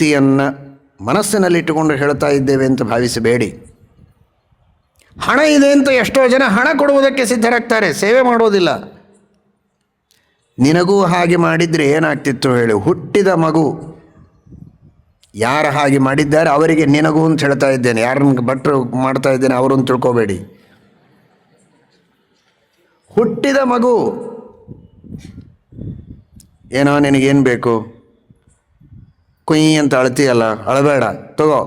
ಭಕ್ತಿಯನ್ನು ಮನಸ್ಸಿನಲ್ಲಿಟ್ಟುಕೊಂಡು ಹೇಳ್ತಾ ಇದ್ದೇವೆ ಅಂತ ಭಾವಿಸಬೇಡಿ. ಹಣ ಇದೆ ಅಂತ ಎಷ್ಟೋ ಜನ ಹಣ ಕೊಡುವುದಕ್ಕೆ ಸಿದ್ಧರಾಗ್ತಾರೆ, ಸೇವೆ ಮಾಡೋದಿಲ್ಲ. ನಿನಗೂ ಹಾಗೆ ಮಾಡಿದರೆ ಏನಾಗ್ತಿತ್ತು ಹೇಳಿ? ಹುಟ್ಟಿದ ಮಗು ಯಾರು ಹಾಗೆ ಮಾಡಿದ್ದಾರೆ ಅವರಿಗೆ ನಿನಗೂ ಅಂತ ಹೇಳ್ತಾ ಇದ್ದೇನೆ. ಯಾರನ್ನು ಭಟ್ರು ಮಾಡ್ತಾ ಇದ್ದೇನೆ ಅವರನ್ನು ತಿಳ್ಕೊಬೇಡಿ. ಹುಟ್ಟಿದ ಮಗು, ಏನೋ ನಿನಗೇನು ಬೇಕು, ಕುಯ್ ಅಂತ ಅಳ್ತೀಯಲ್ಲ, ಅಳಬೇಡ, ತಗೋ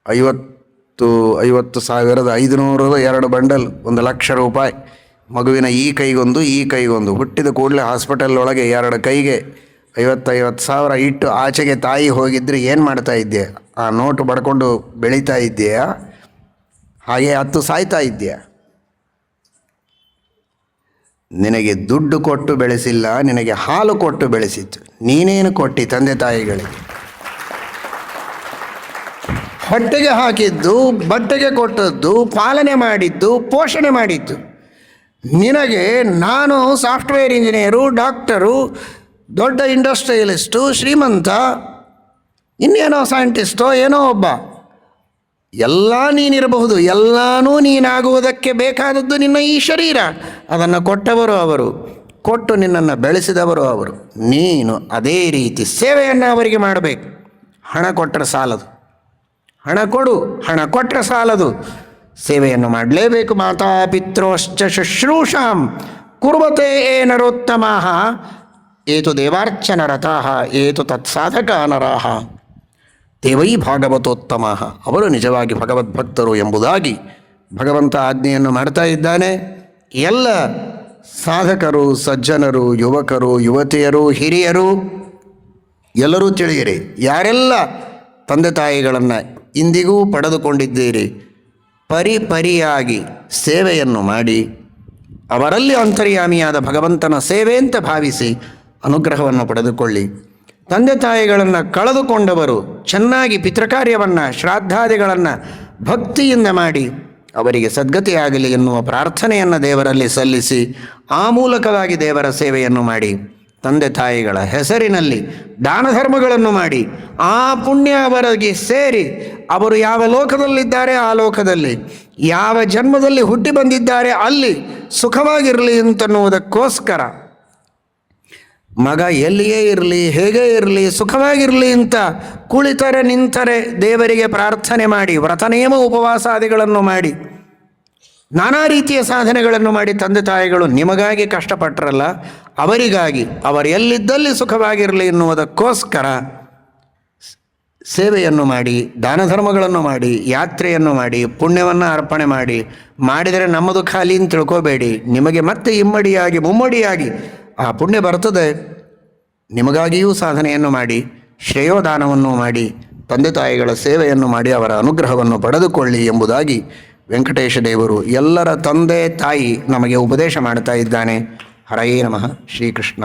50,500 2 ಬಂಡಲ್, 1,00,000 ರೂಪಾಯಿ. ಮಗುವಿನ ಈ ಕೈಗೊಂದು ಈ ಕೈಗೊಂದು. ಹುಟ್ಟಿದ ಕೂಡಲೇ ಹಾಸ್ಪಿಟಲ್ ಒಳಗೆ 2 ಕೈಗೆ 50,000 ಇಟ್ಟು ಆಚೆಗೆ ತಾಯಿ ಹೋಗಿದ್ರೆ ಏನು ಮಾಡ್ತಾ ಇದ್ದೀಯ? ಆ ನೋಟು ಬಡ್ಕೊಂಡು ಬೆಳೀತಾ ಇದ್ದೀಯಾ? ಹಾಗೆ ಹತ್ತು ಸಾಯ್ತಾ ಇದ್ದೀಯಾ? ನಿನಗೆ ದುಡ್ಡು ಕೊಟ್ಟು ಬೆಳೆಸಿಲ್ಲ, ನಿನಗೆ ಹಾಲು ಕೊಟ್ಟು ಬೆಳೆಸಿತ್ತು. ನೀನೇನು ಕೊಟ್ಟು ತಂದೆ ತಾಯಿಗಳಿಗೆ? ಹೊಟ್ಟೆಗೆ ಹಾಕಿದ್ದು, ಬಟ್ಟೆಗೆ ಕೊಟ್ಟದ್ದು, ಪಾಲನೆ ಮಾಡಿದ್ದು, ಪೋಷಣೆ ಮಾಡಿದ್ದು. ನಿನಗೆ ನಾನು ಸಾಫ್ಟ್ವೇರ್ ಇಂಜಿನಿಯರು, ಡಾಕ್ಟರು, ದೊಡ್ಡ ಇಂಡಸ್ಟ್ರಿಯಲಿಸ್ಟು, ಶ್ರೀಮಂತ, ಇನ್ನೇನೋ ಸೈಂಟಿಸ್ಟೋ ಏನೋ ಒಬ್ಬ, ಎಲ್ಲ ನೀನಿರಬಹುದು. ಎಲ್ಲನೂ ನೀನಾಗುವುದಕ್ಕೆ ಬೇಕಾದದ್ದು ನಿನ್ನ ಈ ಶರೀರ. ಅದನ್ನು ಕೊಟ್ಟವರು ಅವರು, ಕೊಟ್ಟು ನಿನ್ನನ್ನು ಬೆಳೆಸಿದವರು ಅವರು. ನೀನು ಅದೇ ರೀತಿ ಸೇವೆಯನ್ನು ಅವರಿಗೆ ಮಾಡಬೇಕು. ಹಣ ಕೊಟ್ಟರೆ ಸಾಲದು, ಹಣ ಕೊಡು, ಹಣ ಕೊಟ್ಟರೆ ಸಾಲದು, ಸೇವೆಯನ್ನು ಮಾಡಲೇಬೇಕು. ಮಾತಾ ಪಿತ್ರೋಶ್ಚ ಶುಶ್ರೂಷಾಂ ಕುರ್ವತೆ ನರೋತ್ತಮಾಃ ಏತು ದೇವಾರ್ಚನ ರಥಾಃ ಏತು ತತ್ಸಾಧಕ ನರಾಃ ದೇವೈ ಭಾಗವತೋತ್ತಮಾಃ. ಅವರು ನಿಜವಾಗಿ ಭಗವದ್ಭಕ್ತರು ಎಂಬುದಾಗಿ ಭಗವಂತ ಆಜ್ಞೆಯನ್ನು ಮಾಡ್ತಾ ಇದ್ದಾನೆ. ಎಲ್ಲ ಸಾಧಕರು, ಸಜ್ಜನರು, ಯುವಕರು, ಯುವತಿಯರು, ಹಿರಿಯರು ಎಲ್ಲರೂ ತಿಳಿಯಿರಿ. ಯಾರೆಲ್ಲ ತಂದೆ ತಾಯಿಗಳನ್ನು ಇಂದಿಗೂ ಪಡೆದುಕೊಂಡಿದ್ದೀರಿ, ಪರಿಪರಿಯಾಗಿ ಸೇವೆಯನ್ನು ಮಾಡಿ ಅವರಲ್ಲಿ ಅಂತರ್ಯಾಮಿಯಾದ ಭಗವಂತನ ಸೇವೆ ಅಂತ ಭಾವಿಸಿ ಅನುಗ್ರಹವನ್ನು ಪಡೆದುಕೊಳ್ಳಿ. ತಂದೆ ತಾಯಿಗಳನ್ನು ಕಳೆದುಕೊಂಡವರು ಚೆನ್ನಾಗಿ ಪಿತೃಕಾರ್ಯವನ್ನು, ಶ್ರಾದ್ದಾದಿಗಳನ್ನು ಭಕ್ತಿಯಿಂದ ಮಾಡಿ ಅವರಿಗೆ ಸದ್ಗತಿಯಾಗಲಿ ಎನ್ನುವ ಪ್ರಾರ್ಥನೆಯನ್ನು ದೇವರಲ್ಲಿ ಸಲ್ಲಿಸಿ ಆ ಮೂಲಕವಾಗಿ ದೇವರ ಸೇವೆಯನ್ನು ಮಾಡಿ, ತಂದೆ ತಾಯಿಗಳ ಹೆಸರಿನಲ್ಲಿ ದಾನ ಧರ್ಮಗಳನ್ನು ಮಾಡಿ ಆ ಪುಣ್ಯ ಅವರಿಗೆ ಸೇರಿ ಅವರು ಯಾವ ಲೋಕದಲ್ಲಿದ್ದಾರೆ ಆ ಲೋಕದಲ್ಲಿ, ಯಾವ ಜನ್ಮದಲ್ಲಿ ಹುಟ್ಟಿ ಬಂದಿದ್ದಾರೆ ಅಲ್ಲಿ ಸುಖವಾಗಿರಲಿ ಅಂತನ್ನುವುದಕ್ಕೋಸ್ಕರ ಮಗ ಎಲ್ಲಿಯೇ ಇರಲಿ, ಹೇಗೇ ಇರಲಿ, ಸುಖವಾಗಿರಲಿ ಅಂತ ಕುಳಿತರೆ ನಿಂತರೆ ದೇವರಿಗೆ ಪ್ರಾರ್ಥನೆ ಮಾಡಿ, ವ್ರತನೇಮ ಉಪವಾಸಾದಿಗಳನ್ನು ಮಾಡಿ, ನಾನಾ ರೀತಿಯ ಸಾಧನೆಗಳನ್ನು ಮಾಡಿ ತಂದೆ ತಾಯಿಗಳು ನಿಮಗಾಗಿ ಕಷ್ಟಪಟ್ಟರಲ್ಲ, ಅವರಿಗಾಗಿ ಅವರು ಎಲ್ಲಿದ್ದಲ್ಲಿ ಸುಖವಾಗಿರಲಿ ಎನ್ನುವುದಕ್ಕೋಸ್ಕರ ಸೇವೆಯನ್ನು ಮಾಡಿ, ದಾನ ಧರ್ಮಗಳನ್ನು ಮಾಡಿ, ಯಾತ್ರೆಯನ್ನು ಮಾಡಿ, ಪುಣ್ಯವನ್ನು ಅರ್ಪಣೆ ಮಾಡಿ. ಮಾಡಿದರೆ ನಮ್ಮದು ಖಾಲಿ ಅಂತ ತಿಳ್ಕೋಬೇಡಿ. ನಿಮಗೆ ಮತ್ತೆ ಇಮ್ಮಡಿಯಾಗಿ ಮುಮ್ಮಡಿಯಾಗಿ ಆ ಪುಣ್ಯ ಬರ್ತದೆ. ನಿಮಗಾಗಿಯೂ ಸಾಧನೆಯನ್ನು ಮಾಡಿ, ಶ್ರೇಯೋದಾನವನ್ನು ಮಾಡಿ, ತಂದೆ ತಾಯಿಗಳ ಸೇವೆಯನ್ನು ಮಾಡಿ ಅವರ ಅನುಗ್ರಹವನ್ನು ಪಡೆದುಕೊಳ್ಳಿ ಎಂಬುದಾಗಿ ವೆಂಕಟೇಶ ದೇವರು ಎಲ್ಲರ ತಂದೆ ತಾಯಿ ನಮಗೆ ಉಪದೇಶ ಮಾಡ್ತಾ ಇದ್ದಾನೆ. ಹರಯೇ ನಮಃ. ಶ್ರೀಕೃಷ್ಣ.